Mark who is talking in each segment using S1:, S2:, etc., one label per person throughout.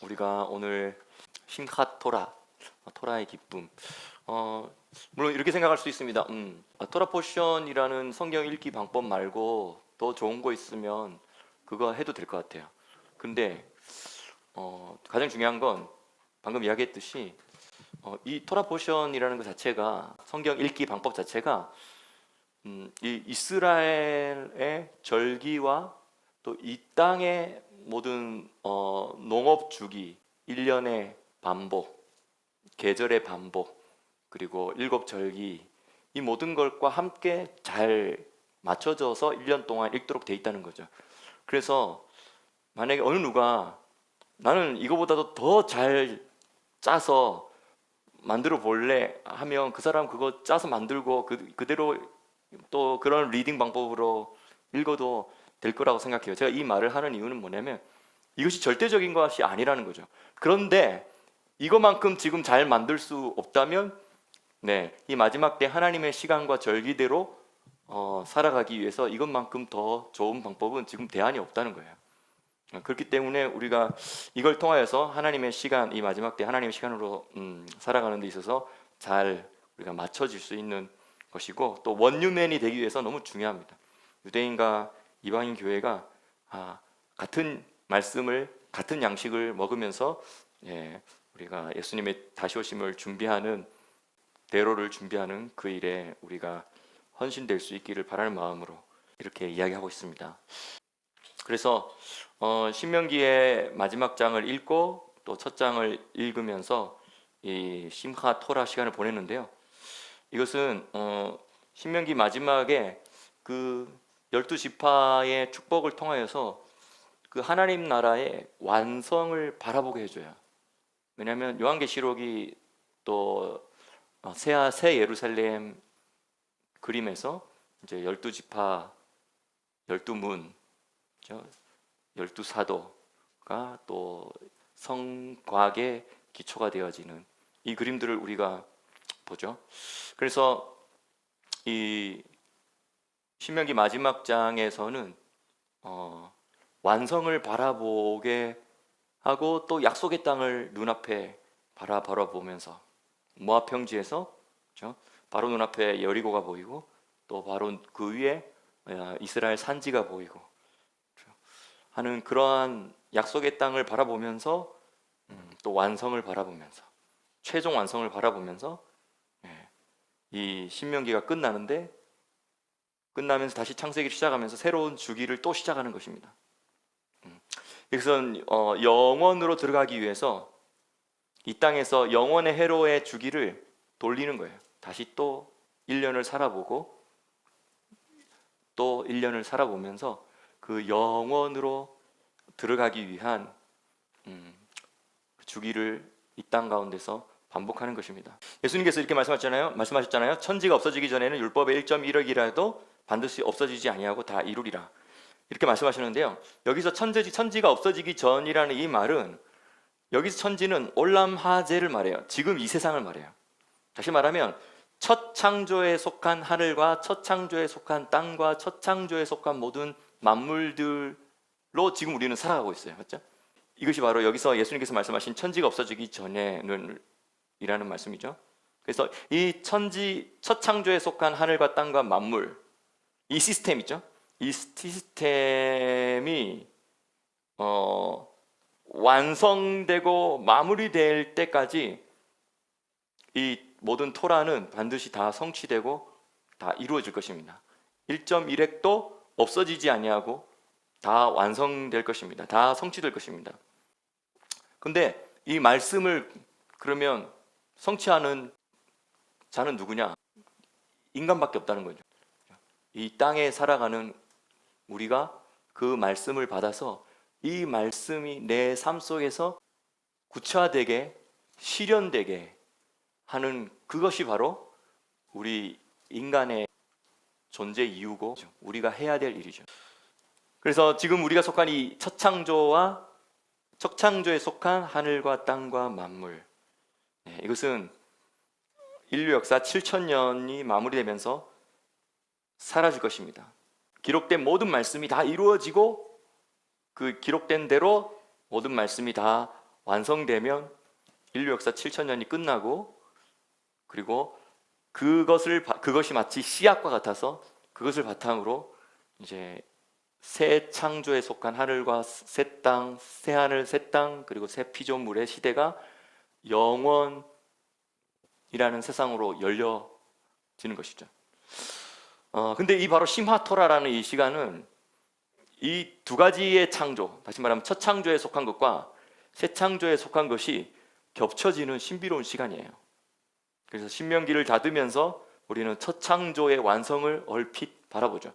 S1: 우리가 오늘 심캇 토라, 토라의 기쁨. 물론 이렇게 생각할 수 있습니다. 토라 포션이라는 성경 읽기 방법 말고 더 좋은 거 있으면 그거 해도 될 것 같아요. 근데 가장 중요한 건 방금 이야기했듯이 이 토라 포션이라는 것 자체가, 성경 읽기 방법 자체가 이 이스라엘의 절기와 또 이 땅의 모든 농업 주기, 1년의 반복, 계절의 반복, 그리고 일곱 절기, 이 모든 것과 함께 잘 맞춰져서 1년 동안 읽도록 돼 있다는 거죠. 그래서 만약에 어느 누가 나는 이거보다도 더 잘 짜서 만들어 볼래 하면 그 사람 그거 짜서 만들고 그대로 또 그런 리딩 방법으로 읽어도 될 거라고 생각해요. 제가 이 말을 하는 이유는 뭐냐면 이것이 절대적인 것이 아니라는 거죠. 그런데 이것만큼 지금 잘 만들 수 없다면 이 마지막 때 하나님의 시간과 절기대로 살아가기 위해서 이것만큼 더 좋은 방법은 지금 대안이 없다는 거예요. 그렇기 때문에 우리가 이걸 통하여서 하나님의 시간, 이 마지막 때 하나님의 시간으로 살아가는 데 있어서 잘 우리가 맞춰질 수 있는 것이고, 또 원유맨이 되기 위해서 너무 중요합니다. 유대인과 이방인 교회가 같은 말씀을, 같은 양식을 먹으면서 우리가 예수님의 다시 오심을 준비하는, 대로를 준비하는 그 일에 우리가 헌신될 수 있기를 바라는 마음으로 이렇게 이야기하고 있습니다. 그래서 신명기의 마지막 장을 읽고 또 첫 장을 읽으면서 이 심하 토라 시간을 보냈는데요. 이것은 신명기 마지막에 그 12지파의 축복을 통하여서 그 하나님 나라의 완성을 바라보게 해줘요. 왜냐하면 요한계시록이 또 새 예루살렘 그림에서 이제 12지파, 12문, 12사도가 또 성곽의 기초가 되어지는 이 그림들을 우리가 보죠. 그래서 이 신명기 마지막 장에서는 완성을 바라보게 하고 또 약속의 땅을 눈앞에 바라보면서 모압 평지에서 바로 눈앞에 여리고가 보이고 또 바로 그 위에 이스라엘 산지가 보이고 하는 그러한 약속의 땅을 바라보면서 또 완성을 바라보면서, 최종 완성을 바라보면서 이 신명기가 끝나면서 다시 창세기를 시작하면서 새로운 주기를 또 시작하는 것입니다. 이것은 영원으로 들어가기 위해서 이 땅에서 영원의 회로의 주기를 돌리는 거예요. 다시 또 1년을 살아보고 또 1년을 살아보면서 그 영원으로 들어가기 위한 주기를 이 땅 가운데서 반복하는 것입니다. 예수님께서 이렇게 말씀하셨잖아요. 천지가 없어지기 전에는 율법의 1.1억이라도 반드시 없어지지 아니하고 다 이루리라, 이렇게 말씀하시는데요. 여기서 천지가 없어지기 전이라는 이 말은, 여기서 천지는 올람 하제를 말해요. 지금 이 세상을 말해요. 다시 말하면 첫 창조에 속한 하늘과 첫 창조에 속한 땅과 첫 창조에 속한 모든 만물들로 지금 우리는 살아가고 있어요. 맞죠? 이것이 바로 여기서 예수님께서 말씀하신 천지가 없어지기 전에는 이라는 말씀이죠. 그래서 이 첫 창조에 속한 하늘과 땅과 만물, 이 시스템 있죠? 이 시스템이 완성되고 마무리될 때까지 이 모든 토라는 반드시 다 성취되고 다 이루어질 것입니다. 1.1핵도 없어지지 아니하고 다 완성될 것입니다. 다 성취될 것입니다. 근데 이 말씀을 그러면 성취하는 자는 누구냐? 인간밖에 없다는 거죠. 이 땅에 살아가는 우리가 그 말씀을 받아서 이 말씀이 내 삶 속에서 구체화되게, 실현되게 하는 그것이 바로 우리 인간의 존재 이유고 우리가 해야 될 일이죠. 그래서 지금 우리가 속한 이 첫 창조에 속한 하늘과 땅과 만물, 이것은 인류 역사 7,000년이 마무리되면서 사라질 것입니다. 기록된 모든 말씀이 다 이루어지고 그 기록된 대로 모든 말씀이 다 완성되면 인류 역사 7,000년이 끝나고, 그리고 그것이 마치 씨앗과 같아서 그것을 바탕으로 이제 새 창조에 속한 하늘과 새 땅, 새 하늘, 새 땅, 그리고 새 피조물의 시대가 영원이라는 세상으로 열려지는 것이죠. 근데 이 바로 심하토라라는 이 시간은 이 두 가지의 창조, 다시 말하면 첫 창조에 속한 것과 새 창조에 속한 것이 겹쳐지는 신비로운 시간이에요. 그래서 신명기를 닫으면서 우리는 첫 창조의 완성을 얼핏 바라보죠.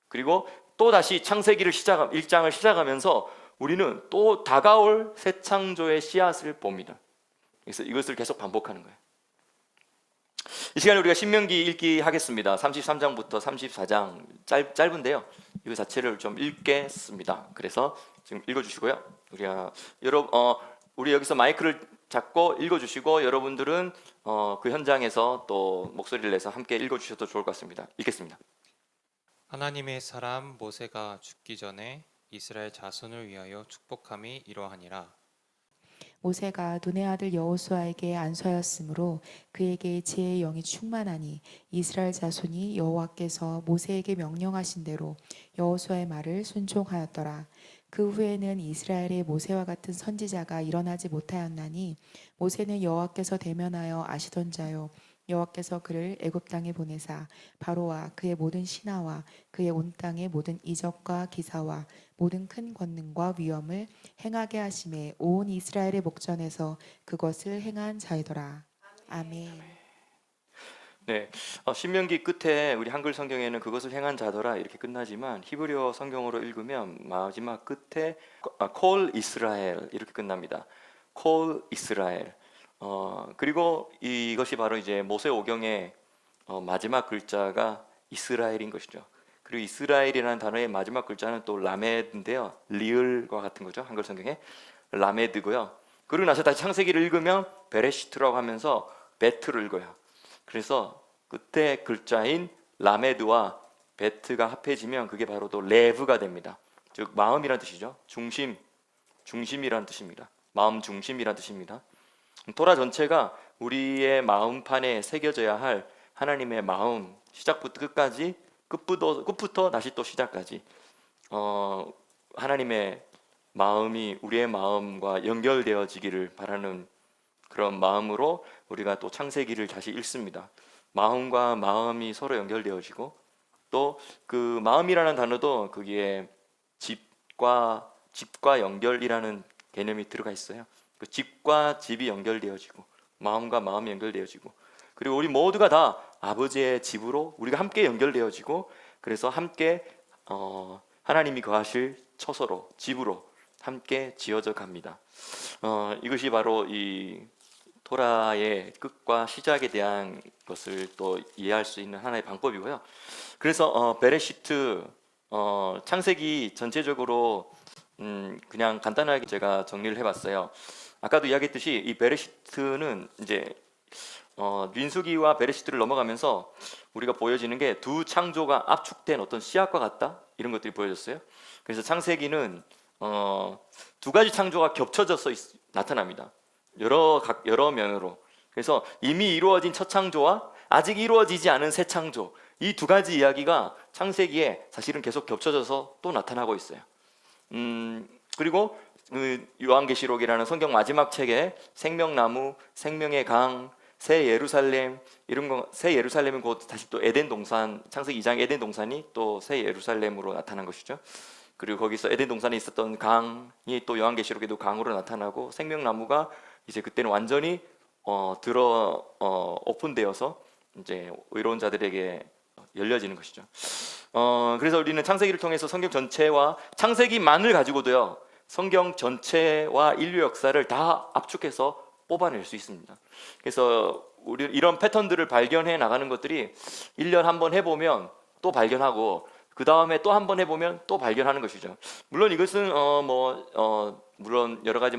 S1: 그리고 또 다시 창세기를 1장을 시작하면서 우리는 또 다가올 새 창조의 씨앗을 봅니다. 그래서 이것을 계속 반복하는 거예요. 이 시간에 우리가 신명기 읽기 하겠습니다. 33장부터 34장 짧은데요. 이거 자체를 좀 읽겠습니다. 그래서 지금 읽어주시고요. 우리 여기서 마이크를 잡고 읽어주시고, 여러분들은 그 현장에서 또 목소리를 내서 함께 읽어주셔도 좋을 것 같습니다. 읽겠습니다.
S2: 하나님의 사람 모세가 죽기 전에 이스라엘 자손을 위하여 축복함이 이러하니라.
S3: 모세가 눈의 아들 여호수아에게 안수하였으므로 그에게 지혜의 영이 충만하니 이스라엘 자손이 여호와께서 모세에게 명령하신 대로 여호수아의 말을 순종하였더라. 그 후에는 이스라엘의 모세와 같은 선지자가 일어나지 못하였나니 모세는 여호와께서 대면하여 아시던 자요 여호와께서 그를 애굽 땅에 보내사 바로와 그의 모든 신하와 그의 온 땅의 모든 이적과 기사와 모든 큰 권능과 위엄을 행하게 하심에 온 이스라엘의 목전에서 그것을 행한 자이더라. 아멘.
S1: 네, 신명기 끝에 우리 한글 성경에는 그것을 행한 자더라 이렇게 끝나지만 히브리어 성경으로 읽으면 마지막 끝에 call 이스라엘 이렇게 끝납니다. call 이스라엘. 그리고 이것이 바로 이제 모세오경의 마지막 글자가 이스라엘인 것이죠. 그리고 이스라엘이라는 단어의 마지막 글자는 또 라메드인데요. 리을과 같은 거죠. 한글 성경에 라메드고요. 그리고 나서 다시 창세기를 읽으면 베레시트라고 하면서 베트를 읽어요. 그래서 끝에 글자인 라메드와 베트가 합해지면 그게 바로 또 레브가 됩니다. 즉 마음이란 뜻이죠. 중심이란 뜻입니다. 마음 중심이란 뜻입니다. 토라 전체가 우리의 마음판에 새겨져야 할 하나님의 마음, 시작부터 끝까지, 끝부터 다시 또 시작까지 하나님의 마음이 우리의 마음과 연결되어지기를 바라는 그런 마음으로 우리가 또 창세기를 다시 읽습니다. 마음과 마음이 서로 연결되어지고, 또 그 마음이라는 단어도 거기에 집과 연결이라는 개념이 들어가 있어요. 그 집과 집이 연결되어지고 마음과 마음이 연결되어지고, 그리고 우리 모두가 다 아버지의 집으로 우리가 함께 연결되어지고, 그래서 함께 하나님이 거하실 처소로, 집으로 함께 지어져 갑니다. 이것이 바로 이 토라의 끝과 시작에 대한 것을 또 이해할 수 있는 하나의 방법이고요. 그래서 베레시트, 창세기 전체적으로 그냥 간단하게 제가 정리를 해봤어요. 아까도 이야기했듯이 이 베레시트는 이제 민수기와 베레시트를 넘어가면서 우리가 보여지는 게 두 창조가 압축된 어떤 씨앗과 같다, 이런 것들이 보여졌어요. 그래서 창세기는 두 가지 창조가 겹쳐져서 나타납니다. 여러 면으로. 그래서 이미 이루어진 첫 창조와 아직 이루어지지 않은 새 창조, 이 두 가지 이야기가 창세기에 사실은 계속 겹쳐져서 또 나타나고 있어요. 그리고 요한계시록이라는 성경 마지막 책에 생명나무, 생명의 강, 새 예루살렘, 이런 거, 새 예루살렘은 곧 다시 또 에덴 동산, 창세기 2장 에덴 동산이 또 새 예루살렘으로 나타난 것이죠. 그리고 거기서 에덴 동산에 있었던 강이 또 요한계시록에도 강으로 나타나고, 생명나무가 이제 그때는 완전히 오픈되어서 이제 의로운 자들에게 열려지는 것이죠. 그래서 우리는 창세기를 통해서 성경 전체와 창세기만을 가지고도요, 성경 전체와 인류 역사를 다 압축해서 뽑아낼 수 있습니다. 그래서 우리 이런 패턴들을 발견해 나가는 것들이 1년 한 번 해보면 또 발견하고, 그 다음에 또 한 번 해보면 또 발견하는 것이죠. 물론 이것은 물론 여러 가지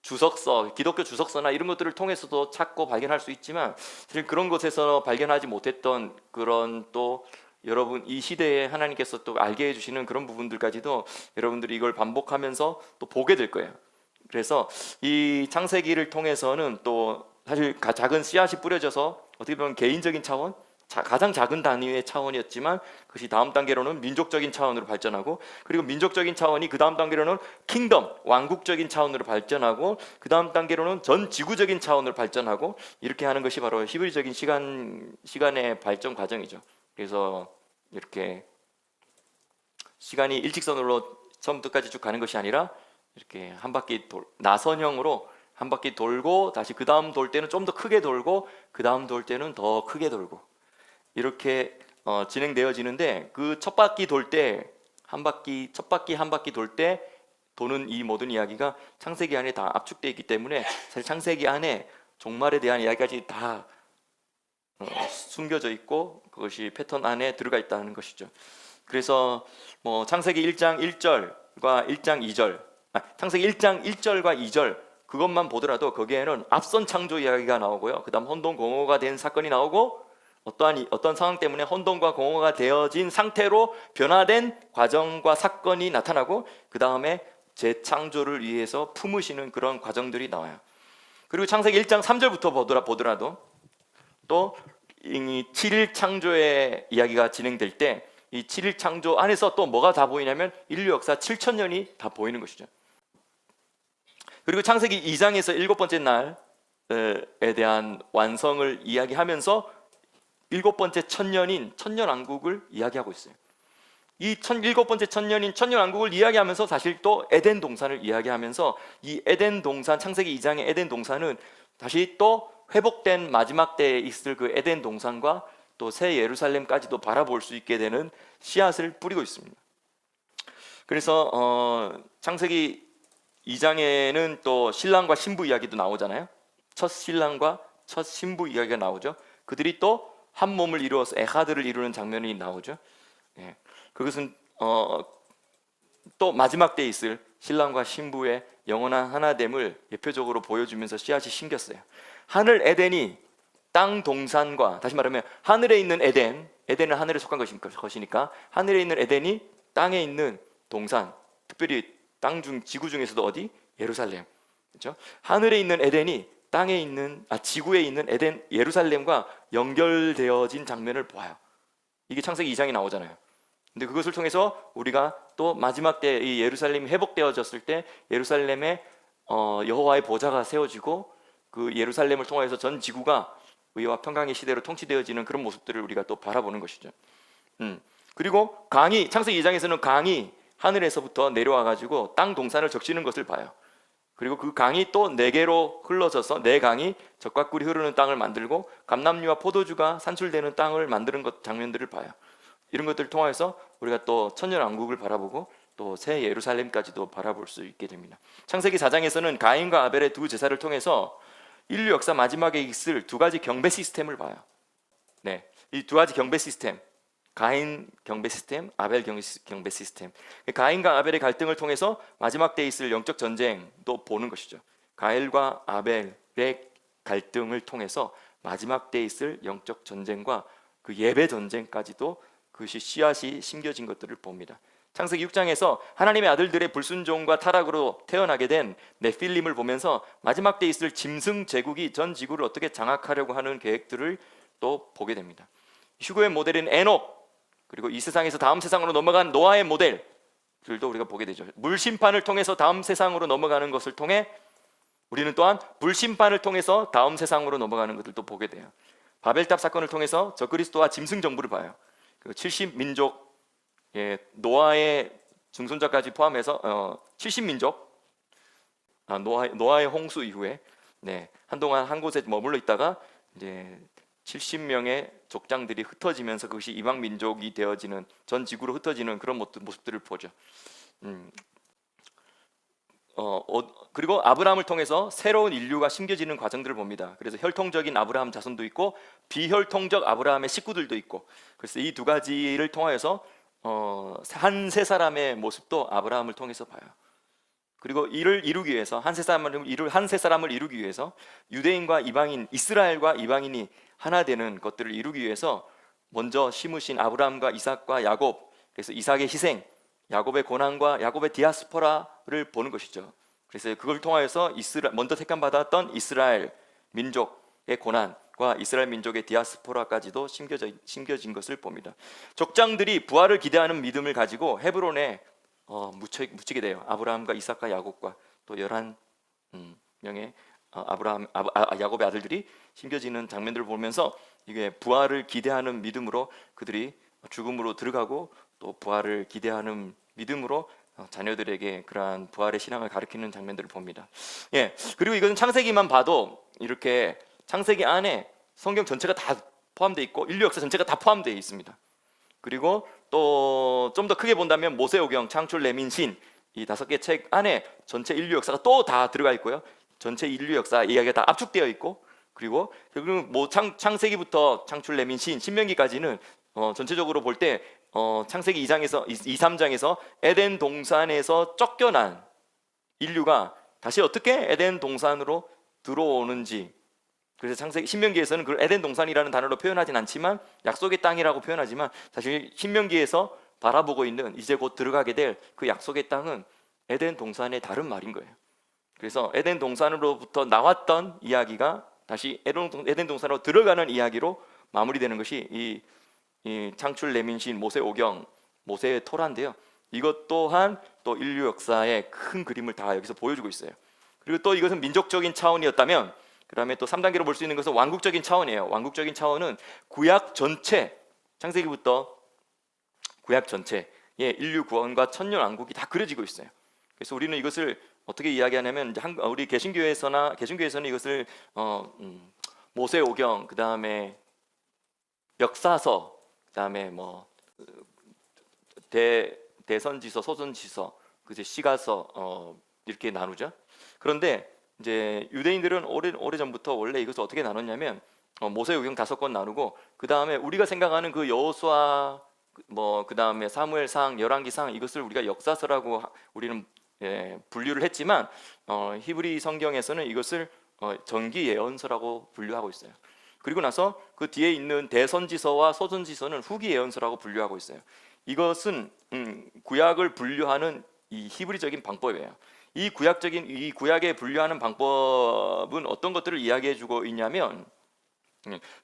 S1: 주석서, 기독교 주석서나 이런 것들을 통해서도 찾고 발견할 수 있지만, 사실 그런 것에서 발견하지 못했던 그런, 또 여러분 이 시대에 하나님께서 또 알게 해주시는 그런 부분들까지도 여러분들이 이걸 반복하면서 또 보게 될 거예요. 그래서 이 창세기를 통해서는 또 사실 작은 씨앗이 뿌려져서 어떻게 보면 개인적인 차원, 가장 작은 단위의 차원이었지만 그것이 다음 단계로는 민족적인 차원으로 발전하고, 그리고 민족적인 차원이 그 다음 단계로는 킹덤, 왕국적인 차원으로 발전하고, 그 다음 단계로는 전 지구적인 차원으로 발전하고, 이렇게 하는 것이 바로 히브리적인 시간의 발전 과정이죠. 그래서 이렇게 시간이 일직선으로 처음부터 끝까지 쭉 가는 것이 아니라 이렇게 한 바퀴 나선형으로 한 바퀴 돌고, 다시 그 다음 돌 때는 좀 더 크게 돌고, 그 다음 돌 때는 더 크게 돌고, 이렇게 진행되어지는데, 그 첫 바퀴 돌 때 한 바퀴 돌 때 도는 이 모든 이야기가 창세기 안에 다 압축되어 있기 때문에 사실 창세기 안에 종말에 대한 이야기까지 다 숨겨져 있고, 그것이 패턴 안에 들어가 있다는 것이죠. 그래서 뭐 창세기 1장 1절과 1장 2절, 창세기 1장 1절과 2절 그것만 보더라도 거기에는 앞선 창조 이야기가 나오고요. 그다음 혼돈 공허가 된 사건이 나오고, 어떤 상황 때문에 혼돈과 공허가 되어진 상태로 변화된 과정과 사건이 나타나고, 그 다음에 재창조를 위해서 품으시는 그런 과정들이 나와요. 그리고 창세기 1장 3절부터 보더라도 또 이 7일 창조의 이야기가 진행될 때 이 7일 창조 안에서 또 뭐가 다 보이냐면 인류 역사 7,000년이 다 보이는 것이죠. 그리고 창세기 2장에서 일곱 번째 날에 대한 완성을 이야기하면서 일곱 번째 천년인 천년왕국을 이야기하고 있어요. 이 일곱 번째 천년인 천년왕국을 이야기하면서 사실 또 에덴 동산을 이야기하면서, 이 에덴 동산, 창세기 2장의 에덴 동산은 다시 또 회복된 마지막 때에 있을 그 에덴 동산과 또 새 예루살렘까지도 바라볼 수 있게 되는 씨앗을 뿌리고 있습니다. 그래서 창세기 2장에는 또 신랑과 신부 이야기도 나오잖아요. 첫 신랑과 첫 신부 이야기가 나오죠. 그들이 또 한 몸을 이루어서 에하드를 이루는 장면이 나오죠. 예. 그것은 또 마지막 때에 있을 신랑과 신부의 영원한 하나됨을 예표적으로 보여주면서 씨앗이 심겼어요. 하늘 에덴이 땅 동산과, 다시 말하면 하늘에 있는 에덴은 하늘에 속한 것이니까 하늘에 있는 에덴이 땅에 있는 동산, 특별히 지구 중에서도 어디? 예루살렘. 그렇죠? 하늘에 있는 에덴이 지구에 있는 에덴 예루살렘과 연결되어진 장면을 보아요. 이게 창세기 2장에 나오잖아요. 근데 그것을 통해서 우리가 또 마지막 때 이 예루살렘이 회복되어졌을 때 예루살렘에 여호와의 보좌가 세워지고, 그 예루살렘을 통해서 전 지구가 의와 평강의 시대로 통치되어지는 그런 모습들을 우리가 또 바라보는 것이죠. 그리고 창세기 2장에서는 강이 하늘에서부터 내려와 가지고 땅 동산을 적시는 것을 봐요. 그리고 그 강이 또 4개로 흘러져서 4강이 젖과 꿀이 흐르는 땅을 만들고, 감람류와 포도주가 산출되는 땅을 만드는 장면들을 봐요. 이런 것들을 통해서 우리가 또 천년왕국을 바라보고 또 새 예루살렘까지도 바라볼 수 있게 됩니다. 창세기 4장에서는 가인과 아벨의 두 제사를 통해서 인류 역사 마지막에 있을 두 가지 경배 시스템을 봐요. 네, 이 두 가지 경배 시스템, 가인 경배 시스템, 아벨 경배 시스템. 가인과 아벨의 갈등을 통해서 마지막 때에 있을 영적 전쟁도 보는 것이죠. 가인과 아벨의 갈등을 통해서 마지막 때에 있을 영적 전쟁과 그 예배 전쟁까지도 그것이 씨앗이 심겨진 것들을 봅니다. 창세기 6장에서 하나님의 아들들의 불순종과 타락으로 태어나게 된 네필림을 보면서 마지막 때에 있을 짐승 제국이 전 지구를 어떻게 장악하려고 하는 계획들을 또 보게 됩니다. 휴거의 모델인 에녹, 그리고 이 세상에서 다음 세상으로 넘어간 노아의 모델들도 우리가 보게 되죠. 물심판을 통해서 다음 세상으로 넘어가는 것을 통해 우리는 또한 불심판을 통해서 다음 세상으로 넘어가는 것들도 보게 돼요. 바벨탑 사건을 통해서 적그리스도와 짐승 정부를 봐요. 그 70민족, 노아의 증손자까지 포함해서 70민족, 노아의 홍수 이후에 한동안 한 곳에 머물러 있다가 이제 70명의 족장들이 흩어지면서 그것이 이방 민족이 되어지는, 전 지구로 흩어지는 그런 모습들을 보죠. 그리고 아브라함을 통해서 새로운 인류가 심겨지는 과정들을 봅니다. 그래서 혈통적인 아브라함 자손도 있고 비혈통적 아브라함의 식구들도 있고, 그래서 이 두 가지를 통하여서 한 세 사람의 모습도 아브라함을 통해서 봐요. 그리고 이를 이루기 위해서 한 세 사람을 이루기 위해서 유대인과 이방인, 이스라엘과 이방인이 하나 되는 것들을 이루기 위해서 먼저 심으신 아브라함과 이삭과 야곱, 그래서 이삭의 희생, 야곱의 고난과 야곱의 디아스포라를 보는 것이죠. 그래서 그걸 통하여서 먼저 택함 받았던 이스라엘 민족의 고난과 이스라엘 민족의 디아스포라까지도 심겨진 것을 봅니다. 족장들이 부활을 기대하는 믿음을 가지고 헤브론에 묻히게 돼요. 아브라함과 이삭과 야곱과 또 11명의 야곱의 아들들이 심겨지는 장면들을 보면서 이게 부활을 기대하는 믿음으로 그들이 죽음으로 들어가고 또 부활을 기대하는 믿음으로 자녀들에게 그러한 부활의 신앙을 가르치는 장면들을 봅니다. 예, 그리고 이것은 창세기만 봐도 이렇게 창세기 안에 성경 전체가 다 포함되어 있고 인류 역사 전체가 다 포함되어 있습니다. 그리고 또 좀 더 크게 본다면 모세오경, 창출, 레민신 이 5개 책 안에 전체 인류 역사가 또 다 들어가 있고요. 전체 인류 역사 이야기가 다 압축되어 있고 그리고 뭐 창세기부터 창출, 레민신, 신명기까지는 전체적으로 볼 때 창세기 2장에서 2, 3장에서 에덴 동산에서 쫓겨난 인류가 다시 어떻게 에덴 동산으로 들어오는지, 그래서 창세기 신명기에서는 그 에덴 동산이라는 단어로 표현하진 않지만 약속의 땅이라고 표현하지만 사실 신명기에서 바라보고 있는 이제 곧 들어가게 될 그 약속의 땅은 에덴 동산의 다른 말인 거예요. 그래서 에덴 동산으로부터 나왔던 이야기가 다시 에덴 동산으로 들어가는 이야기로 마무리되는 것이 이 창출, 레민신, 모세오경, 모세의 토라인데요. 이것 또한 또 인류 역사의 큰 그림을 다 여기서 보여주고 있어요. 그리고 또 이것은 민족적인 차원이었다면 그 다음에 또 3단계로 볼 수 있는 것은 왕국적인 차원이에요. 왕국적인 차원은 구약 전체, 창세기부터 구약 전체의 인류 구원과 천년 왕국이 다 그려지고 있어요. 그래서 우리는 이것을 어떻게 이야기하냐면 우리 개신교에서는 이것을 모세오경, 그 다음에 역사서, 그 다음에 뭐 대선지서, 소선지서, 그제 시가서 이렇게 나누죠. 그런데 이제 유대인들은 오래 전부터 원래 이것을 어떻게 나눴냐면 모세오경 5권 나누고 그 다음에 우리가 생각하는 그 여호수아 뭐 그 다음에 사무엘상, 열왕기상 이것을 우리가 역사서라고 우리는 분류를 했지만 히브리 성경에서는 이것을 전기 예언서라고 분류하고 있어요. 그리고 나서 그 뒤에 있는 대선지서와 소선지서는 후기 예언서라고 분류하고 있어요. 이것은 구약을 분류하는 이 히브리적인 방법이에요. 이 구약에 분류하는 방법은 어떤 것들을 이야기해주고 있냐면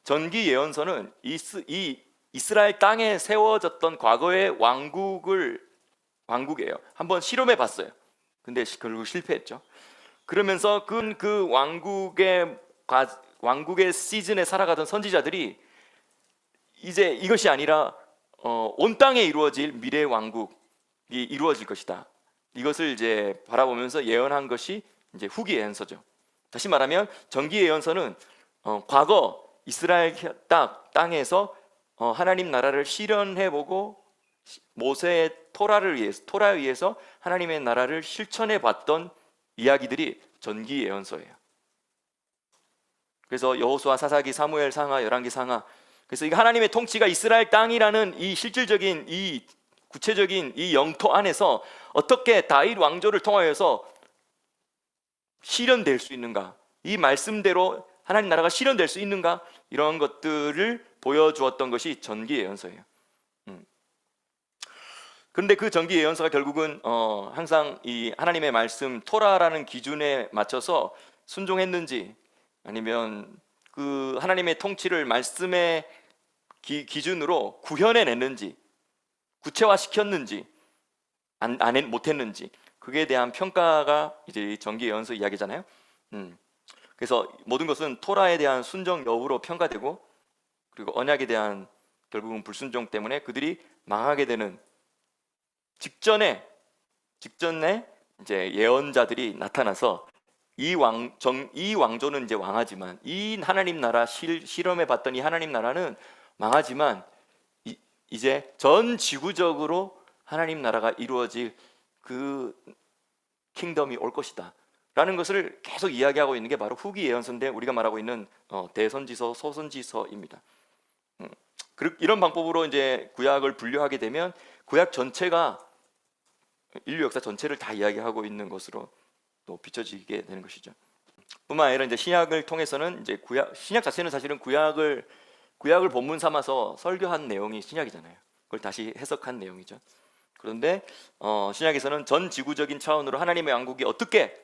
S1: 전기 예언서는 이 이스라엘 땅에 세워졌던 과거의 왕국이에요. 한번 실험해 봤어요. 근데 결국 실패했죠. 그러면서 그 왕국의 시즌에 살아가던 선지자들이 이제 이것이 아니라 온 땅에 이루어질 미래의 왕국이 이루어질 것이다. 이것을 이제 바라보면서 예언한 것이 이제 후기 예언서죠. 다시 말하면 전기 예언서는 과거 이스라엘 땅에서 하나님 나라를 실현해보고 모세의 토라에 의해서 하나님의 나라를 실천해봤던 이야기들이 전기 예언서예요. 그래서 여호수아, 사사기, 사무엘, 상하, 열왕기, 상하. 그래서 이게 하나님의 통치가 이스라엘 땅이라는 이 실질적인 이 구체적인 이 영토 안에서 어떻게 다윗 왕조를 통하여서 실현될 수 있는가, 이 말씀대로 하나님 나라가 실현될 수 있는가, 이런 것들을 보여주었던 것이 전기 예언서예요. 그런데 그 전기 예언서가 결국은 항상 이 하나님의 말씀 토라라는 기준에 맞춰서 순종했는지 아니면 그 하나님의 통치를 말씀의 기준으로 구현해냈는지, 구체화시켰는지 못했는지, 그에 대한 평가가 이제 전기 예언서 이야기잖아요. 그래서 모든 것은 토라에 대한 순종 여부로 평가되고, 그리고 언약에 대한 결국은 불순종 때문에 그들이 망하게 되는 직전에 이제 예언자들이 나타나서 이 왕조는 이제 왕하지만, 이 하나님 나라 실험해 봤던 이 하나님 나라는 망하지만 이제 전 지구적으로 하나님 나라가 이루어질 그 킹덤이 올 것이다 라는 것을 계속 이야기하고 있는 게 바로 후기 예언서인데, 우리가 말하고 있는 대선지서, 소선지서입니다. 이런 방법으로 이제 구약을 분류하게 되면 구약 전체가 인류 역사 전체를 다 이야기하고 있는 것으로 또 비춰지게 되는 것이죠. 뿐만 아니라 이제 신약을 통해서는 이제 신약 자체는 사실은 구약을 본문 삼아서 설교한 내용이 신약이잖아요. 그걸 다시 해석한 내용이죠. 그런데 신약에서는 전 지구적인 차원으로 하나님의 왕국이 어떻게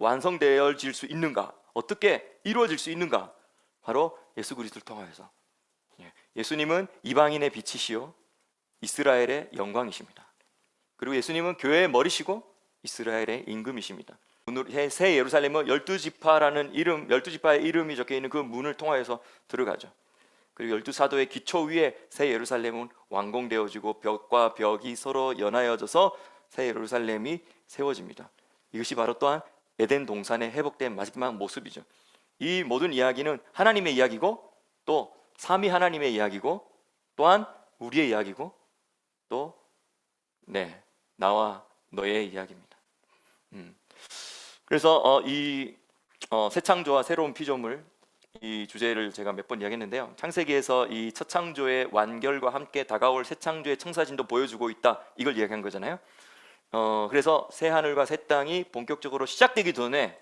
S1: 완성되어질 수 있는가? 어떻게 이루어질 수 있는가? 바로 예수 그리스도를 통하여서. 예수님은 이방인의 빛이시요 이스라엘의 영광이십니다. 그리고 예수님은 교회의 머리시고 이스라엘의 임금이십니다. 새 예루살렘은 12지파라는 이름, 12지파의 이름이 적혀 있는 그 문을 통하여서 들어가죠. 그리고 12사도의 기초 위에 새 예루살렘은 완공되어지고 벽과 벽이 서로 연하여져서 새 예루살렘이 세워집니다. 이것이 바로 또한 에덴 동산의 회복된 마지막 모습이죠. 이 모든 이야기는 하나님의 이야기고 또 삼위 하나님의 이야기고 또한 우리의 이야기고 또 나와 너의 이야기입니다. 그래서 이 새 창조와 새로운 피조물 이 주제를 제가 몇 번 이야기했는데요. 창세기에서 이 첫 창조의 완결과 함께 다가올 새 창조의 청사진도 보여주고 있다. 이걸 이야기한 거잖아요. 그래서 새 하늘과 새 땅이 본격적으로 시작되기 전에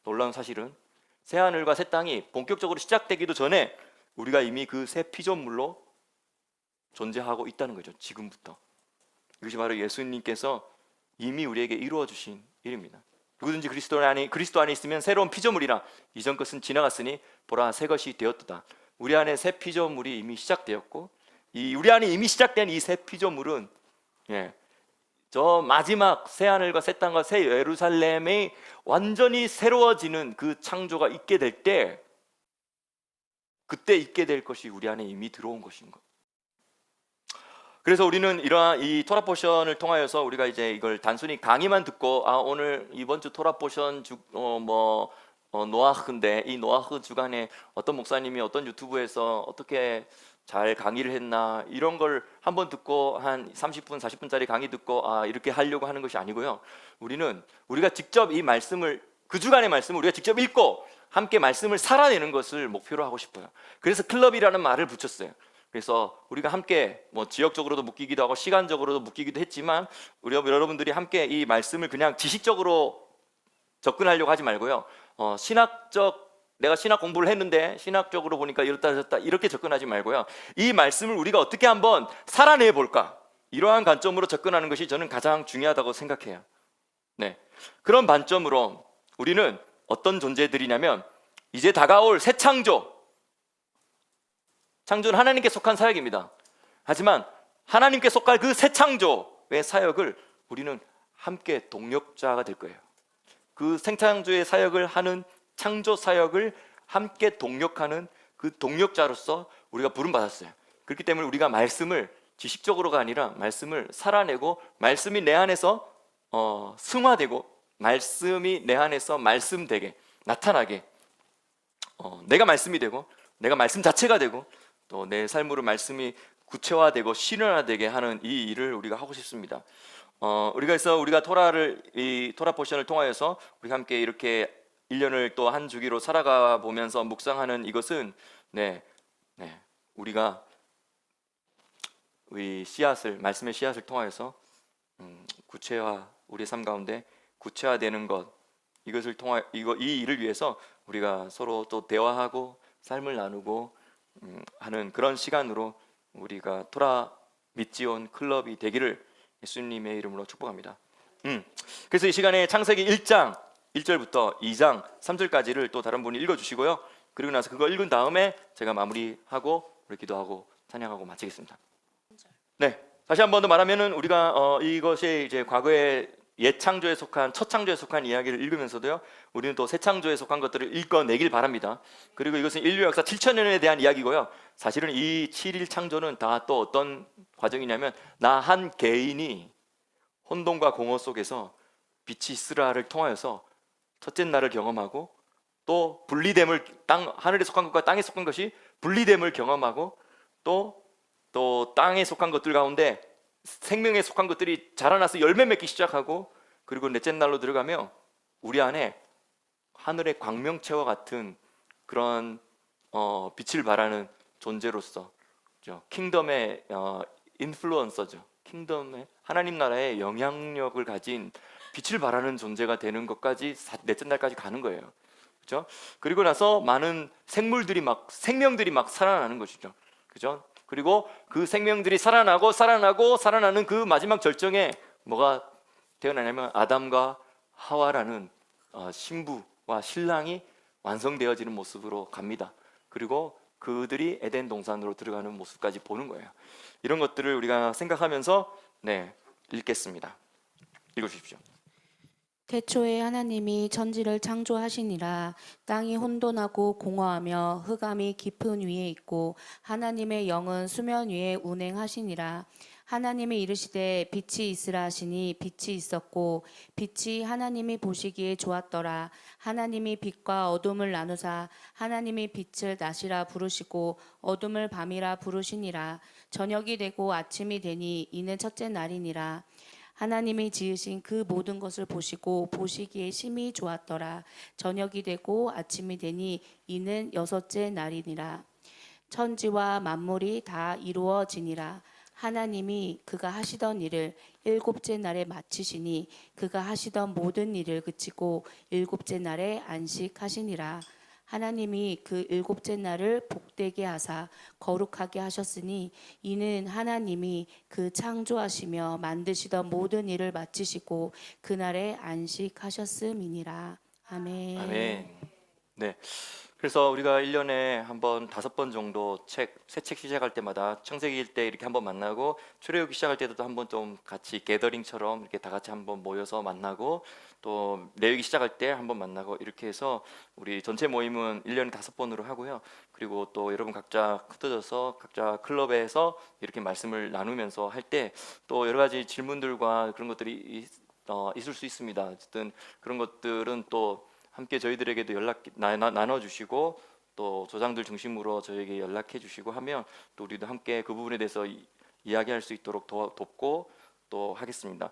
S1: 놀라운 사실은 새 하늘과 새 땅이 본격적으로 시작되기도 전에 우리가 이미 그 새 피조물로 존재하고 있다는 거죠. 지금부터. 이것이 바로 예수님께서 이미 우리에게 이루어 주신 일입니다. 누구든지 그리스도 안에 있으면 새로운 피조물이라 이전 것은 지나갔으니 보라 새 것이 되었도다. 우리 안에 새 피조물이 이미 시작되었고 우리 안에 이미 시작된 이 새 피조물은 저 마지막 새 하늘과 새 땅과 새 예루살렘이 완전히 새로워지는 그 창조가 있게 될 때 그때 있게 될 것이 우리 안에 이미 들어온 것인 것. 그래서 우리는 이러한 이 토라 포션을 통하여서 우리가 이제 이걸 단순히 강의만 듣고 오늘 이번 주 토라 포션 노아흐인데 이 노아흐 주간에 어떤 목사님이 어떤 유튜브에서 어떻게 잘 강의를 했나 이런 걸 한번 듣고 한 30분 40분짜리 강의 듣고 이렇게 하려고 하는 것이 아니고요. 우리가 직접 이 말씀을 그 주간의 말씀을 우리가 직접 읽고 함께 말씀을 살아내는 것을 목표로 하고 싶어요. 그래서 클럽이라는 말을 붙였어요. 그래서 우리가 함께 지역적으로도 묶이기도 하고 시간적으로도 묶이기도 했지만 우리 여러분들이 함께 이 말씀을 그냥 지식적으로 접근하려고 하지 말고요. 내가 신학 공부를 했는데 신학적으로 보니까 이렇다 저렇다 이렇게 접근하지 말고요. 이 말씀을 우리가 어떻게 한번 살아내 볼까? 이러한 관점으로 접근하는 것이 저는 가장 중요하다고 생각해요. 그런 관점으로 우리는 어떤 존재들이냐면 이제 다가올 새 창조는 하나님께 속한 사역입니다. 하지만 하나님께 속할 그 새 창조의 사역을 우리는 함께 동력자가 될 거예요. 그 생창조의 사역을 하는 창조 사역을 함께 동력하는 그 동력자로서 우리가 부름받았어요. 그렇기 때문에 우리가 말씀을 지식적으로가 아니라 말씀을 살아내고 말씀이 내 안에서 승화되고 말씀이 내 안에서 말씀되게 나타나게 내가 말씀이 되고 내가 말씀 자체가 되고 또 내 삶으로 말씀이 구체화되고 실현화되게 하는 이 일을 우리가 하고 싶습니다. 우리가 토라 포션을 통하여서 우리가 함께 이렇게 1년을 또 한 주기로 살아가 보면서 묵상하는 이것은 우리가 말씀의 씨앗을 통하여서 구체화 우리의 삶 가운데 구체화되는 것 이 일을 위해서 우리가 서로 또 대화하고 삶을 나누고 하는 그런 시간으로 우리가 토라 미지온 클럽이 되기를 예수님의 이름으로 축복합니다. 그래서 이 시간에 창세기 1장 1절부터 2장 3절까지를 또 다른 분이 읽어주시고요. 그리고 나서 그거 읽은 다음에 제가 마무리하고 우리 기도하고 찬양하고 마치겠습니다. 다시 한 번 더 말하면은 우리가 이것이 이제 과거의 옛 창조에 속한 첫 창조에 속한 이야기를 읽으면서도요. 우리는 또 새 창조에 속한 것들을 읽어내길 바랍니다. 그리고 이것은 인류 역사 7,000년에 대한 이야기고요. 사실은 이 7일 창조는 다 또 어떤 과정이냐면 나 한 개인이 혼돈과 공허 속에서 빛이 있으라를 통하여서 첫째 날을 경험하고 또 분리됨을 하늘에 속한 것과 땅에 속한 것이 분리됨을 경험하고 또 땅에 속한 것들 가운데 생명에 속한 것들이 자라나서 열매 맺기 시작하고 그리고 넷째 날로 들어가며 우리 안에 하늘의 광명체와 같은 그런 빛을 발하는 존재로서 킹덤의 인플루언서죠. 킹덤의 하나님 나라의 영향력을 가진 빛을 발하는 존재가 되는 것까지 넷째 날까지 가는 거예요. 그렇죠? 그리고 나서 많은 생명들이 막 살아나는 것이죠. 그렇죠? 그리고 그 생명들이 살아나는 그 마지막 절정에 뭐가 태어나냐면 아담과 하와라는 신부와 신랑이 완성되어지는 모습으로 갑니다. 그리고 그들이 에덴 동산으로 들어가는 모습까지 보는 거예요. 이런 것들을 우리가 생각하면서 읽겠습니다. 읽어주십시오.
S4: 태초에 하나님이 천지를 창조하시니라. 땅이 혼돈하고 공허하며 흑암이 깊은 위에 있고 하나님의 영은 수면 위에 운행하시니라. 하나님이 이르시되 빛이 있으라 하시니 빛이 있었고 빛이 하나님이 보시기에 좋았더라. 하나님이 빛과 어둠을 나누사 하나님이 빛을 낮이라 부르시고 어둠을 밤이라 부르시니라. 저녁이 되고 아침이 되니 이는 첫째 날이니라. 하나님이 지으신 그 모든 것을 보시고 보시기에 심히 좋았더라. 저녁이 되고 아침이 되니 이는 여섯째 날이니라. 천지와 만물이 다 이루어지니라. 하나님이 그가 하시던 일을 일곱째 날에 마치시니 그가 하시던 모든 일을 그치고 일곱째 날에 안식하시니라. 하나님이 그 일곱째 날을 복되게 하사 거룩하게 하셨으니 이는 하나님이 그 창조하시며 만드시던 모든 일을 마치시고 그날에 안식하셨음이니라. 아멘.
S1: 아멘. 네. 그래서 우리가 1년에 한번 5번 정도 새 책 시작할 때마다 창세기일 때 이렇게 한번 만나고 출애굽기 시작할 때도 한번 좀 같이 게더링처럼 이렇게 다 같이 한번 모여서 만나고 또 레위기 시작할 때 한번 만나고 이렇게 해서 우리 전체 모임은 1년에 5번으로 하고요. 그리고 또 여러분 각자 흩어져서 각자 클럽에서 이렇게 말씀을 나누면서 할 때 또 여러 가지 질문들과 그런 것들이 있을 수 있습니다. 어쨌든 그런 것들은 또 함께 저희들에게도 나눠주시고 또 조장들 중심으로 저에게 연락해 주시고 하면 또 우리도 함께 그 부분에 대해서 이야기할 수 있도록 돕고 또 하겠습니다.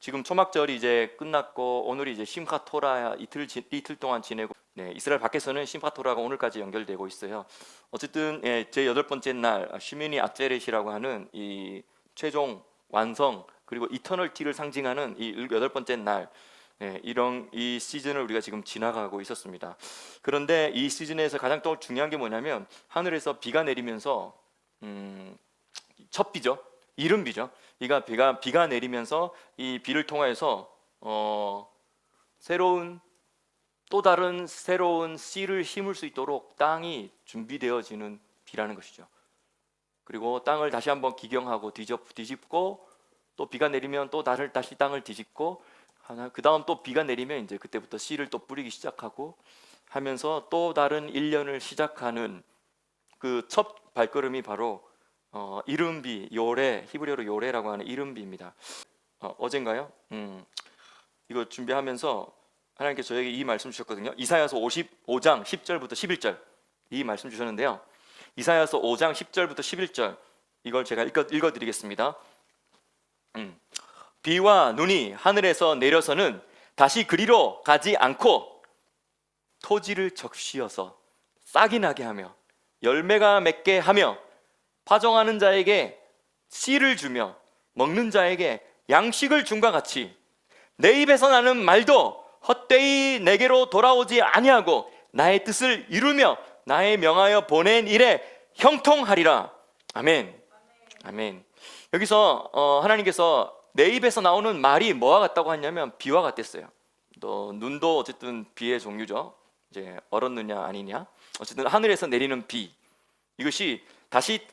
S1: 지금 초막절이 이제 끝났고 오늘이 이제 심카토라 이틀 동안 지내고 이스라엘 밖에서는 심카토라가 오늘까지 연결되고 있어요. 어쨌든 제 8번째 날 시미니 아체렛이라고 하는 이 최종 완성 그리고 이터널티를 상징하는 이 8번째 날 이 시즌을 우리가 지금 지나가고 있었습니다. 그런데 이 시즌에서 가장 또 중요한 게 뭐냐면 하늘에서 비가 내리면서 첫 비죠. 이른 비죠. 비가 내리면서 이 비를 통해서 또 다른 새로운 씨를 심을 수 있도록 땅이 준비되어지는 비라는 것이죠. 그리고 땅을 다시 한번 기경하고 뒤집고 또 비가 내리면 또 다시 땅을 뒤집고 그 다음 또 비가 내리면 이제 그때부터 씨를 또 뿌리기 시작하고 하면서 또 다른 1년을 시작하는 그 첫 발걸음이 바로 이른 비, 요레, 히브리어로 요레라고 하는 이른 비입니다. 어젠가요? 이거 준비하면서 하나님께 저에게 이 말씀 주셨거든요. 이사야서 55장 10절부터 11절 이 말씀 주셨는데요. 이사야서 5장 10절부터 11절 이걸 제가 읽어드리겠습니다. 비와 눈이 하늘에서 내려서는 다시 그리로 가지 않고 토지를 적시어서 싹이 나게 하며 열매가 맺게 하며 파종하는 자에게 씨를 주며 먹는 자에게 양식을 줌과 같이 내 입에서 나는 말도 헛되이 내게로 돌아오지 아니하고 나의 뜻을 이루며 나의 명하여 보낸 일에 형통하리라. 아멘. 아멘. 여기서 하나님께서 내 입에서 나오는 말이 뭐와 같다고 하냐면 비와 같댔어요. 또 눈도 어쨌든 비의 종류죠. 이제 얼었느냐 아니냐. 어쨌든 하늘에서 내리는 비 이것이 다시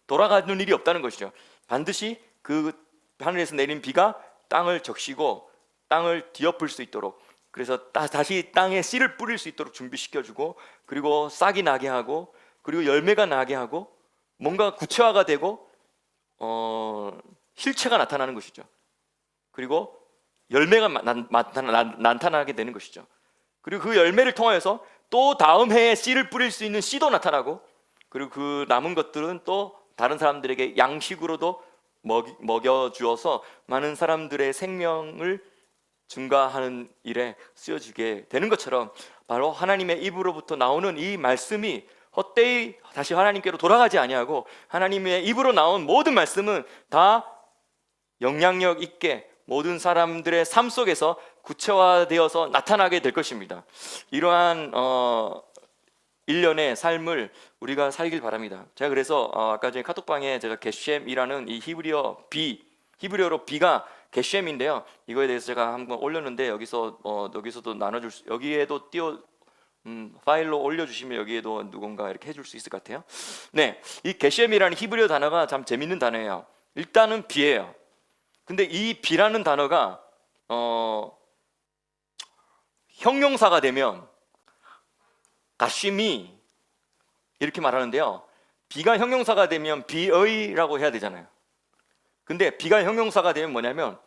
S1: 돌아가는 일이 없다는 것이죠. 반드시 그 하늘에서 내린 비가 땅을 적시고 땅을 뒤엎을 수 있도록 그래서 다시 땅에 씨를 뿌릴 수 있도록 준비시켜주고 그리고 싹이 나게 하고 그리고 열매가 나게 하고 뭔가 구체화가 되고 실체가 나타나는 것이죠. 그리고 열매가 나타나게 되는 것이죠. 그리고 그 열매를 통해서 또 다음 해에 씨를 뿌릴 수 있는 씨도 나타나고 그리고 그 남은 것들은 또 다른 사람들에게 양식으로도 먹여주어서 많은 사람들의 생명을 증가하는 일에 쓰여지게 되는 것처럼 바로 하나님의 입으로부터 나오는 이 말씀이 헛되이 다시 하나님께로 돌아가지 아니하고 하나님의 입으로 나온 모든 말씀은 다 영향력 있게 모든 사람들의 삶 속에서 구체화되어서 나타나게 될 것입니다. 이러한 1년의 삶을 우리가 살길 바랍니다. 제가 그래서 아까 전에 카톡방에 제가 게셴이라는 이 히브리어로 비가 게셈인데요. 이거에 대해서 제가 한번 올렸는데 여기서도 나눠줄 수, 여기에도 파일로 올려주시면 여기에도 누군가 이렇게 해줄 수 있을 것 같아요. 네, 이 게셈이라는 히브리어 단어가 참 재밌는 단어예요. 일단은 비예요. 근데 이 비라는 단어가 형용사가 되면 가심이 이렇게 말하는데요. 비가 형용사가 되면 비의라고 해야 되잖아요. 근데 비가 형용사가 되면 뭐냐면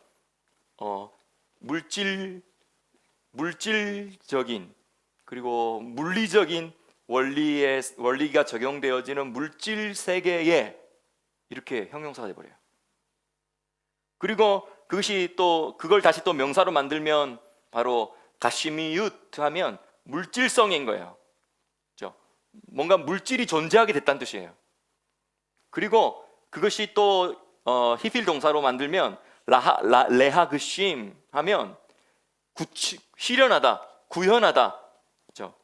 S1: 물질적인 그리고 물리적인 원리가 적용되어지는 물질 세계에 이렇게 형용사가 돼 버려요. 그리고 그걸 다시 또 명사로 만들면 바로 가시미윳 하면 물질성인 거예요. 그렇죠? 뭔가 물질이 존재하게 됐다는 뜻이에요. 그리고 그것이 또 히필 동사로 만들면 레하그심 하면 실현하다, 구현하다, 그렇죠?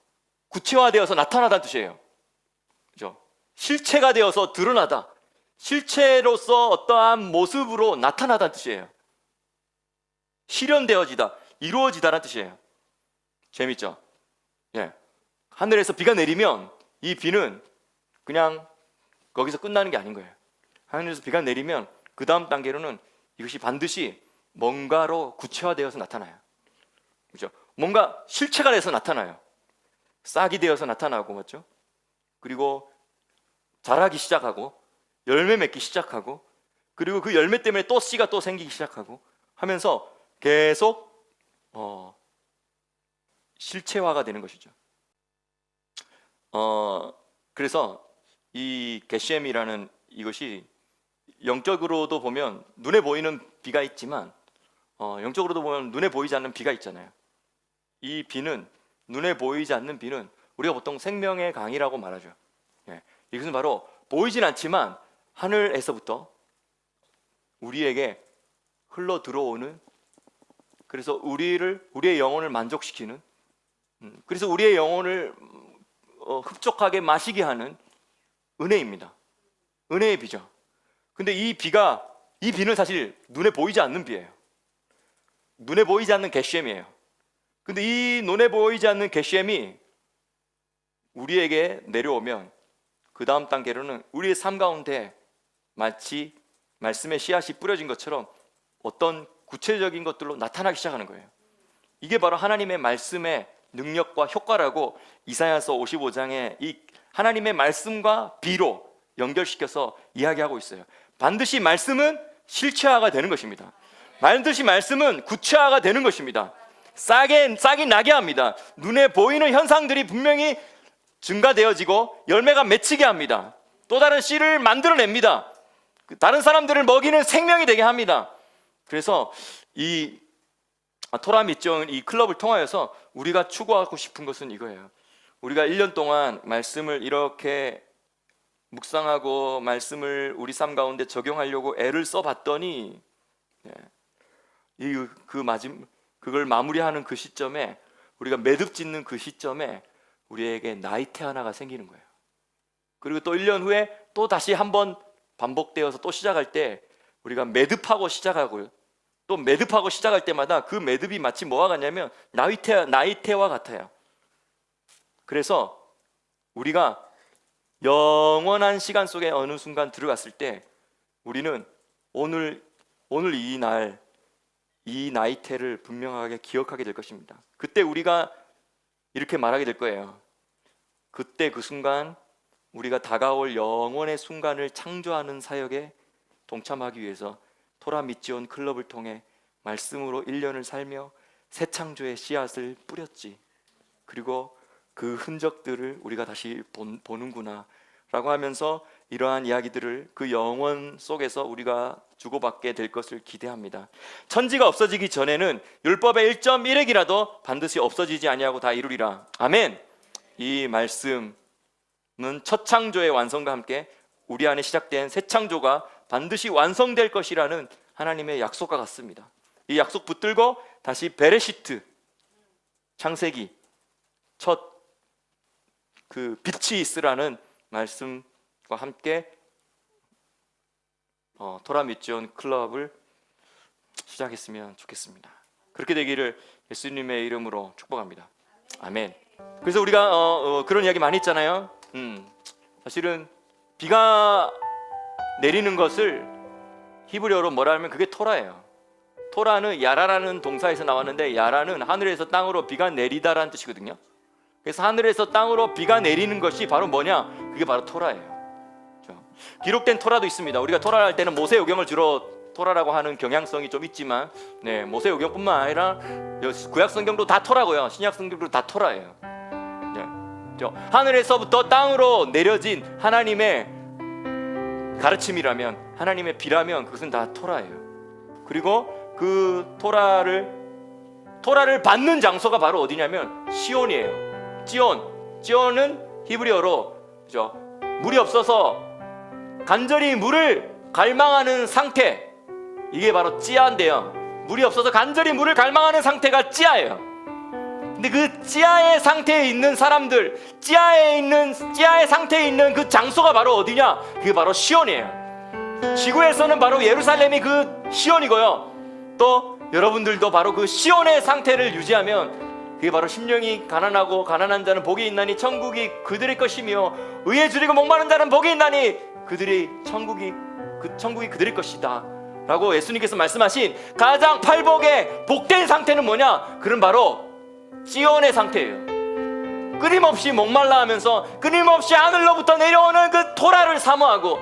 S1: 구체화되어서 나타나다는 뜻이에요. 그렇죠? 실체가 되어서 드러나다, 실체로서 어떠한 모습으로 나타나다는 뜻이에요. 실현되어지다, 이루어지다라는 뜻이에요. 재밌죠? 예. 하늘에서 비가 내리면 이 비는 그냥 거기서 끝나는 게 아닌 거예요. 하늘에서 비가 내리면 그 다음 단계로는 이것이 반드시 뭔가로 구체화되어서 나타나요. 그렇죠? 뭔가 실체가 돼서 나타나요. 싹이 되어서 나타나고, 맞죠? 그리고 자라기 시작하고 열매 맺기 시작하고, 그리고 그 열매 때문에 또 씨가 또 생기기 시작하고 하면서 계속 실체화가 되는 것이죠. 그래서 이 게셈이라는 이것이 영적으로도 보면 눈에 보이는 비가 있지만 영적으로도 보면 눈에 보이지 않는 비가 있잖아요. 이 비는, 눈에 보이지 않는 비는 우리가 보통 생명의 강이라고 말하죠. 예. 이것은 바로 보이진 않지만 하늘에서부터 우리에게 흘러 들어오는, 그래서 우리의 영혼을 만족시키는, 그래서 우리의 영혼을 흡족하게 마시게 하는 은혜입니다. 은혜의 비죠. 근데 이 비는 사실 눈에 보이지 않는 비예요. 눈에 보이지 않는 게셈이에요. 근데 이 눈에 보이지 않는 게셈이 우리에게 내려오면 그 다음 단계로는 우리의 삶 가운데 마치 말씀의 씨앗이 뿌려진 것처럼 어떤 구체적인 것들로 나타나기 시작하는 거예요. 이게 바로 하나님의 말씀의 능력과 효과라고 이사야서 55장에 이 하나님의 말씀과 비로 연결시켜서 이야기하고 있어요. 반드시 말씀은 실체화가 되는 것입니다. 반드시 말씀은 구체화가 되는 것입니다. 싹이 나게 합니다. 눈에 보이는 현상들이 분명히 증가되어지고 열매가 맺히게 합니다. 또 다른 씨를 만들어냅니다. 다른 사람들을 먹이는 생명이 되게 합니다. 그래서 이 토라 미정 이 클럽을 통하여서 우리가 추구하고 싶은 것은 이거예요. 우리가 1년 동안 말씀을 이렇게 묵상하고 말씀을 우리 삶 가운데 적용하려고 애를 써봤더니 그걸 마무리하는 그 시점에, 우리가 매듭 짓는 그 시점에 우리에게 나이테 하나가 생기는 거예요. 그리고 또 1년 후에 또 다시 한번 반복되어서 또 시작할 때 우리가 매듭하고 시작하고요. 또 매듭하고 시작할 때마다 그 매듭이 마치 뭐와 같냐면 나이테와 같아요. 그래서 우리가 영원한 시간 속에 어느 순간 들어갔을 때 우리는 오늘 이 나이테를 분명하게 기억하게 될 것입니다. 그때 우리가 이렇게 말하게 될 거예요. 그때 그 순간 우리가 다가올 영원의 순간을 창조하는 사역에 동참하기 위해서 토라 미지온 클럽을 통해 말씀으로 1년을 살며 새 창조의 씨앗을 뿌렸지. 그리고 그 흔적들을 우리가 다시 보는구나 라고 하면서 이러한 이야기들을 그 영원 속에서 우리가 주고받게 될 것을 기대합니다. 천지가 없어지기 전에는 율법의 1.1획이라도 반드시 없어지지 아니하고 다 이루리라. 아멘. 이 말씀은 첫 창조의 완성과 함께 우리 안에 시작된 새 창조가 반드시 완성될 것이라는 하나님의 약속과 같습니다. 이 약속 붙들고 다시 베레시트, 창세기 첫 그 빛이 있으라는 말씀과 함께 토라 미지온 클럽을 시작했으면 좋겠습니다. 그렇게 되기를 예수님의 이름으로 축복합니다. 아멘. 그래서 우리가 그런 이야기 많이 했잖아요. 사실은 비가 내리는 것을 히브리어로 뭐라 하면 그게 토라예요. 토라는 야라라는 동사에서 나왔는데, 야라는 하늘에서 땅으로 비가 내리다라는 뜻이거든요. 그래서 하늘에서 땅으로 비가 내리는 것이 바로 뭐냐? 그게 바로 토라예요. 그렇죠? 기록된 토라도 있습니다. 우리가 토라를 할 때는 모세오경을 주로 토라라고 하는 경향성이 좀 있지만, 모세오경뿐만 아니라 구약성경도 다 토라고요. 신약성경도 다 토라예요. 하늘에서부터 땅으로 내려진 하나님의 가르침이라면, 하나님의 비라면 그것은 다 토라예요. 그리고 그 토라를 받는 장소가 바로 어디냐면 시온이에요. 찌온은 히브리어로, 그죠? 물이 없어서 간절히 물을 갈망하는 상태, 이게 바로 찌아인데요. 물이 없어서 간절히 물을 갈망하는 상태가 찌아예요. 근데 그 찌아의 상태에 있는 사람들, 찌아의 상태에 있는 그 장소가 바로 어디냐? 그게 바로 시온이에요. 지구에서는 바로 예루살렘이 그 시온이고요. 또 여러분들도 바로 그 시온의 상태를 유지하면 그게 바로 심령이 가난하고 가난한 자는 복이 있나니 천국이 그들의 것이며 의에 줄이고 목마른 자는 복이 있나니 천국이 그들의 것이다 라고 예수님께서 말씀하신 가장 팔복의 복된 상태는 뭐냐? 그는 바로 시온의 상태예요. 끊임없이 목말라 하면서 끊임없이 하늘로부터 내려오는 그 토라를 사모하고,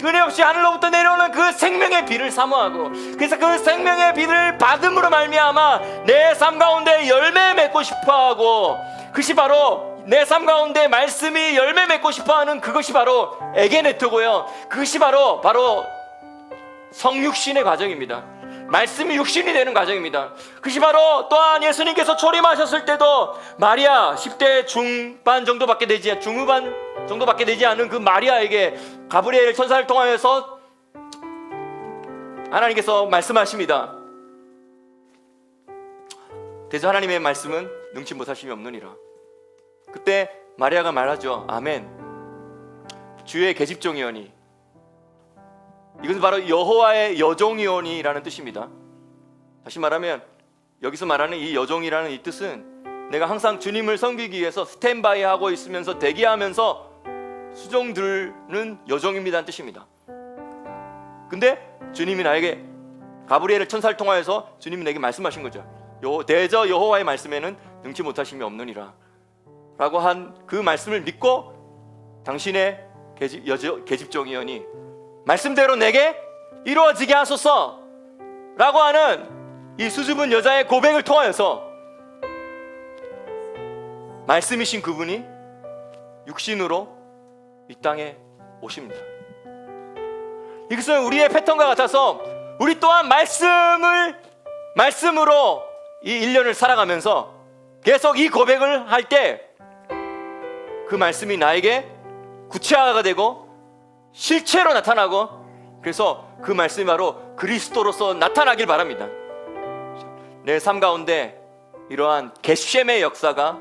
S1: 끊임없이 하늘로부터 내려오는 그 생명의 비를 사모하고, 그래서 그 생명의 비를 받음으로 말미암아 내 삶 가운데 열매 맺고 싶어하고, 그것이 바로 내 삶 가운데 말씀이 열매 맺고 싶어하는 그것이 바로 에게네트고요. 그것이 바로 성육신의 과정입니다. 말씀이 육신이 되는 과정입니다. 그것이 바로 또한 예수님께서 초림하셨을 때도 마리아 10대 중반 정도밖에 되지, 중후반 정도밖에 되지 않은 그 마리아에게 가브리엘 천사를 통하여서 하나님께서 말씀하십니다. 대저 하나님의 말씀은 능치 못하심이 없느니라. 그때 마리아가 말하죠. 아멘. 주의 계집종이오니. 이것은 바로 여호와의 여종이오니라는 뜻입니다. 다시 말하면 여기서 말하는 이 여종이라는 이 뜻은 내가 항상 주님을 섬기기 위해서 스탠바이 하고 있으면서 대기하면서 수종 들는 여종입니다는 뜻입니다. 근데 주님이 나에게 가브리엘 천사를 통하여서 주님이 내게 말씀하신 거죠. 대저 여호와의 말씀에는 능치 못하심이 없느니라 라고 한 그 말씀을 믿고 당신의 계집종이오니 말씀대로 내게 이루어지게 하소서 라고 하는 이 수줍은 여자의 고백을 통하여서 말씀이신 그분이 육신으로 이 땅에 오십니다. 이것은 우리의 패턴과 같아서 우리 또한 말씀으로 이 1년을 살아가면서 계속 이 고백을 할 때 그 말씀이 나에게 구체화가 되고 실체로 나타나고, 그래서 그 말씀이 바로 그리스도로서 나타나길 바랍니다. 내 삶 가운데 이러한 겟셈의 역사가,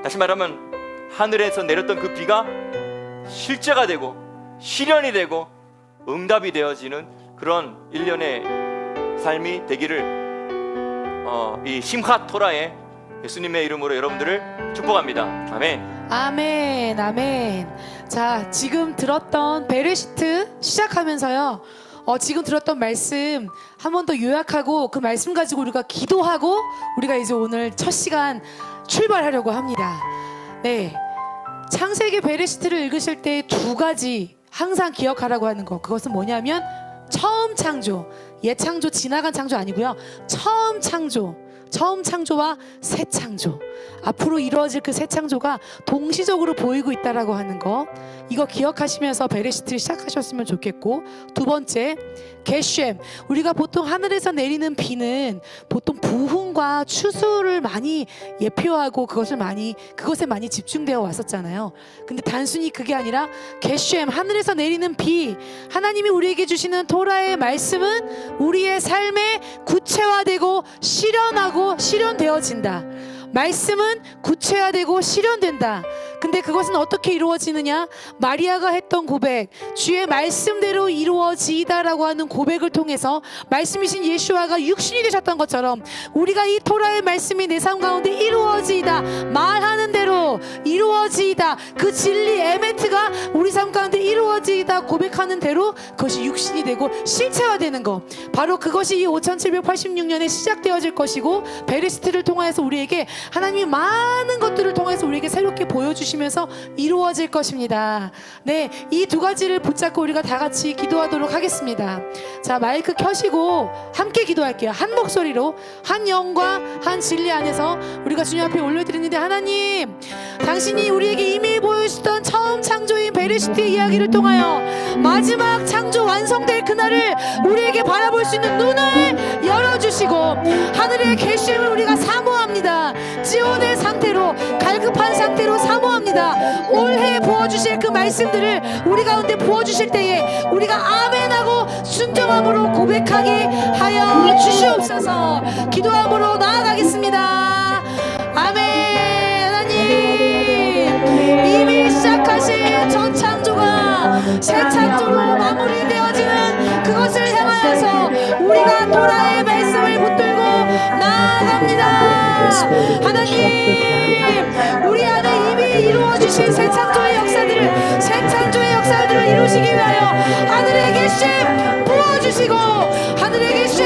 S1: 다시 말하면 하늘에서 내렸던 그 비가 실제가 되고 실현이 되고 응답이 되어지는 그런 일련의 삶이 되기를 이 심핫 토라의 예수님의 이름으로 여러분들을 축복합니다. 아멘.
S3: 아멘, 아멘. 자, 지금 들었던 베레시트 시작하면서요, 지금 들었던 말씀 한 번 더 요약하고 그 말씀 가지고 우리가 기도하고 우리가 이제 오늘 첫 시간 출발하려고 합니다. 네, 창세기 베레시트를 읽으실 때 두 가지 항상 기억하라고 하는 거, 그것은 뭐냐면 처음 창조, 옛 창조, 지나간 창조 아니고요, 처음 창조와 새 창조, 앞으로 이루어질 그 새 창조가 동시적으로 보이고 있다라고 하는 거, 이거 기억하시면서 베레시트를 시작하셨으면 좋겠고, 두 번째 겟셈, 우리가 보통 하늘에서 내리는 비는 보통 부흥과 추수를 많이 예표하고 그것에 많이 집중되어 왔었잖아요. 근데 단순히 그게 아니라 겟셈, 하늘에서 내리는 비, 하나님이 우리에게 주시는 토라의 말씀은 우리의 삶에 구체화되고 실현되어진다.
S5: 말씀은 구체화되고 실현된다. 근데 그것은 어떻게 이루어지느냐? 마리아가 했던 고백, 주의 말씀대로 이루어지이다라고 하는 고백을 통해서 말씀이신 예수와가 육신이 되셨던 것처럼 우리가 이 토라의 말씀이 내 삶 가운데 이루어지이다, 말하는 대로 이루어지이다, 그 진리 에메트가 우리 삶 가운데 이루어지이다 고백하는 대로 그것이 육신이 되고 실체화되는 것, 바로 그것이 이 5786년에 시작되어질 것이고, 베리스트를 통하여서 우리에게 하나님이 많은 것들을 통해서 우리에게 새롭게 보여주시면서 이루어질 것입니다. 네, 이 두 가지를 붙잡고 우리가 다 같이 기도하도록 하겠습니다. 자, 마이크 켜시고 함께 기도할게요. 한 목소리로, 한 영과 한 진리 안에서 우리가 주님 앞에 올려드리는데, 하나님, 당신이 우리에게 이미 보여주셨던 처음 창조인 베리시트의 이야기를 통하여 마지막 창조 완성될 그날을 우리에게 바라볼 수 있는 눈을 열어주시고, 하늘의 계심을 우리가 사모합니다. 지원의 상태로, 갈급한 상태로 사모합니다. 올해 부어주실 그 말씀들을 우리 가운데 부어주실 때에 우리가 아멘하고 순종함으로 고백하게 하여 주시옵소서. 기도함으로 나아가겠습니다. 아멘. 하나님, 이미 시작하신 전 창조가 새 창조로 마무리되어지는 그것을 향하여서 우리가 토라의 말씀을 붙들고 나아갑니다. 하나님, 우리 안에 이미 이루어주신 새 창조의 역사들을, 새 창조의 역사들을 이루시기 위하여 하늘의 계심 부어주시고, 하늘의 계심